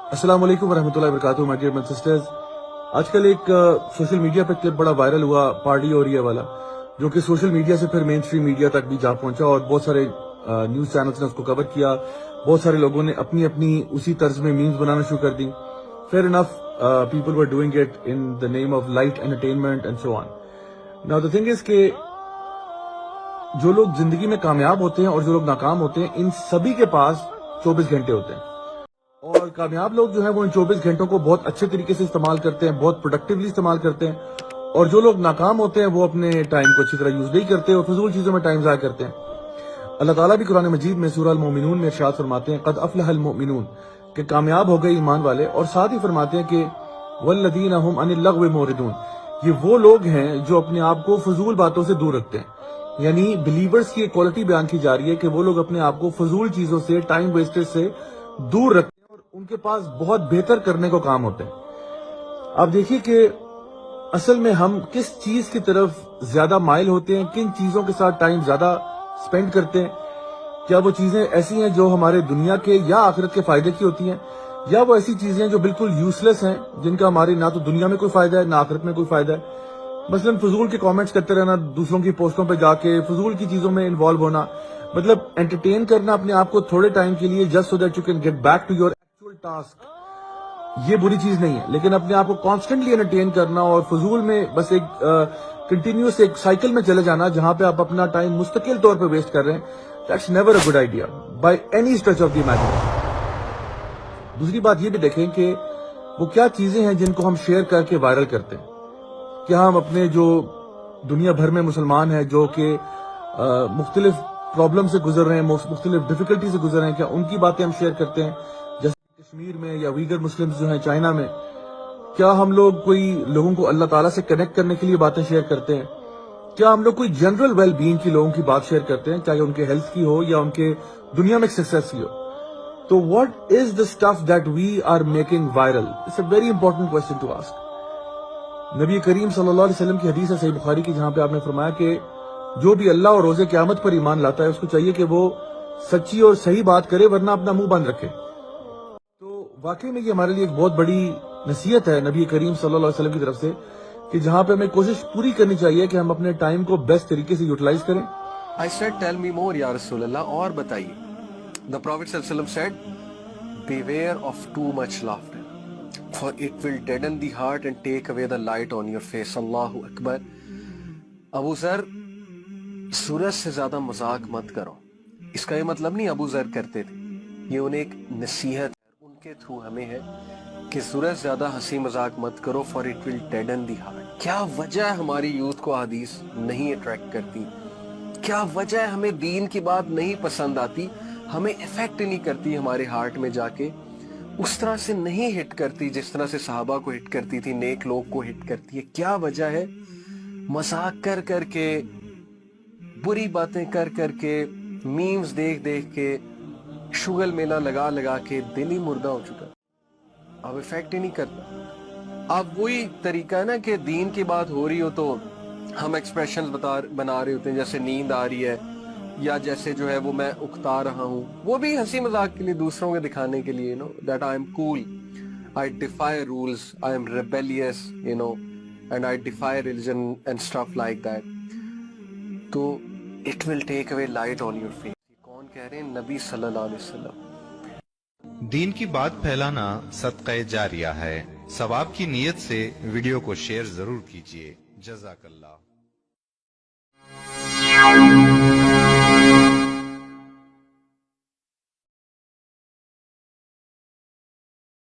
अस्सलाम वालेकुम रहमतुल्लाहि वबरकातुहू माय डियर सिस्टर्स। आजकल एक सोशल मीडिया पे क्लिप बड़ा वायरल हुआ, पार्टी और ये वाला, जो कि सोशल मीडिया से फिर मेन स्ट्रीम मीडिया तक भी जा पहुंचा और बहुत सारे न्यूज चैनल्स ने उसको कवर किया। बहुत सारे लोगों ने अपनी अपनी उसी तर्ज में मीम्स बनाना शुरू कर दी। Fair enough, people were doing it in the name of light entertainment and so on. Now the thing is के जो लोग जिंदगी में कामयाब होते हैं और जो लोग नाकाम होते हैं, इन सभी के पास 24 घंटे होते हैं। और कामयाब लोग जो हैं वो इन 24 घंटों को बहुत अच्छे तरीके से इस्तेमाल करते हैं, बहुत प्रोडक्टिवली इस्तेमाल करते हैं। और जो लोग नाकाम होते हैं वो अपने टाइम को अच्छी तरह यूज नहीं करते और फजूल चीजों में टाइम ज़ाया करते हैं। अल्लाह ताला भी कुरान मजीद में सूरह अल-मोमिनून में इरशाद फरमाते हैं, क़द अफ़लहल मोमिनून, कि कामयाब हो गए ईमान वाले। और साथ ही फरमाते हैं कि वल्लज़ीना हुम अनिल लग़्व मोरिदून, ये वो लोग हैं जो अपने आप को फजूल बातों से दूर रखते हैं। यानी बिलीवर्स की एक क्वालिटी बयान की जा रही है कि वो लोग अपने आप को फजूल चीजों से, टाइम वेस्टेज से दूर रखते हैं और उनके पास बहुत बेहतर करने को काम होते हैं। आप देखिए कि असल में हम किस चीज की तरफ ज्यादा माइल होते हैं, किन चीजों के साथ टाइम ज्यादा स्पेंड करते हैं। क्या वो चीजें ऐसी हैं जो हमारे दुनिया के या आखिरत के फायदे की होती हैं, या वो ऐसी चीजें हैं जो बिल्कुल यूजलेस हैं, जिनका हमारी ना तो दुनिया में कोई फायदा है ना आखिरत में कोई फायदा है। मसलन फजूल के कमेंट्स करते रहना, दूसरों की पोस्टों पे जाके फजूल की चीजों में इन्वॉल्व होना, मतलब एंटरटेन करना अपने आप को थोड़े टाइम के लिए, just so that you can get back to your actual task. ये बुरी चीज नहीं है, लेकिन अपने आप को कॉन्स्टेंटली एंटरटेन करना और फजूल में बस एक कंटिन्यूस एक साइकिल में चले जाना जहां पे आप अपना टाइम मुस्तकिल तौर पे वेस्ट कर रहे हैं, that's never a good idea by any stretch of the imagination. दूसरी बात ये भी देखें कि वो क्या चीजें हैं जिनको हम शेयर करके वायरल करते हैं। क्या हम अपने जो दुनिया भर में मुसलमान हैं जो कि मुख्तलिफ प्रॉब्लम से गुजर रहे हैं, मुख्तलिफ डिफिकल्टी से गुजर रहे हैं, क्या उनकी बातें हम शेयर करते हैं? जैसे कश्मीर में या वीगर मुस्लिम्स जो हैं चाइना में, क्या हम लोग कोई लोगों को अल्लाह ताला से कनेक्ट करने के लिए बातें शेयर करते हैं? क्या हम लोग कोई जनरल वेल बीइंग की लोगों की बात शेयर करते हैं, चाहे उनके हेल्थ की हो या उनके दुनिया में सक्सेस की हो? तो what is the stuff that we are making viral? It's a very important question to ask. नबी करीम सल्लल्लाहु अलैहि वसल्लम की हदीस है सही बुखारी की, जहां पे आपने फरमाया कि जो भी अल्लाह और रोजे क़यामत पर ईमान लाता है उसको चाहिए कि वो सच्ची और सही बात करे, वरना अपना मुंह बंद रखे। तो वाकई में ये हमारे लिए एक बहुत बड़ी नसीहत है नबी करीम सल्लल्लाहु अलैहि वसल्लम की तरफ से, कि जहां पे हमें कोशिश पूरी करनी चाहिए कि हम अपने टाइम को बेस्ट तरीके से यूटिलाइज करें। I said, tell me more, या रसूल अल्लाह, और बताइए। The Prophet sallallahu alaihi wasallam said, beware of too much laughter, for it will deaden the heart and take away the light on your face. Allahu Akbar। Abu ज़र, सूरज से ज्यादा मजाक मत करो। इसका ये मतलब नहीं अबू ज़र करते थे, ये उन्हें एक नसीहत उनके थ्रू हमें है कि सूरज ज्यादा हंसी मजाक मत करो, for it will deaden the heart. क्या वजह हमारी यूथ को हदीस नहीं अट्रैक्ट करती? क्या वजह हमें दीन की बात नहीं पसंद आती, हमें इफेक्ट नहीं करती हमारे हार्ट में जाके, उस तरह से नहीं हिट करती जिस तरह से सहाबा को हिट करती थी, नेक लोग को हिट करती है? क्या वजह है? मजाक कर करके, बुरी बातें कर करके, मीम्स देख देख के, शुगल मेला लगा लगा के दिल ही मुर्दा हो चुका, अब इफेक्ट ही नहीं करता। अब वही तरीका है ना कि दीन की बात हो रही हो तो हम एक्सप्रेशंस बना रहे होते हैं, जैसे नींद आ रही है या जैसे जो है वो मैं उकता रहा हूँ, वो भी हंसी मजाक के लिए, दूसरों को दिखाने के लिए, that I am cool, I defy rules, I am rebellious, and I defy religion and stuff like that. तो it will take away light on your face. कौन कह रहे हैं? नबी सल्लल्लाहु अलैहि वसल्लम। दीन की बात फैलाना सदक़े जारिया है। सवाब की नीयत से वीडियो को शेयर जरूर कीजिए। जज़ाकल्लाह।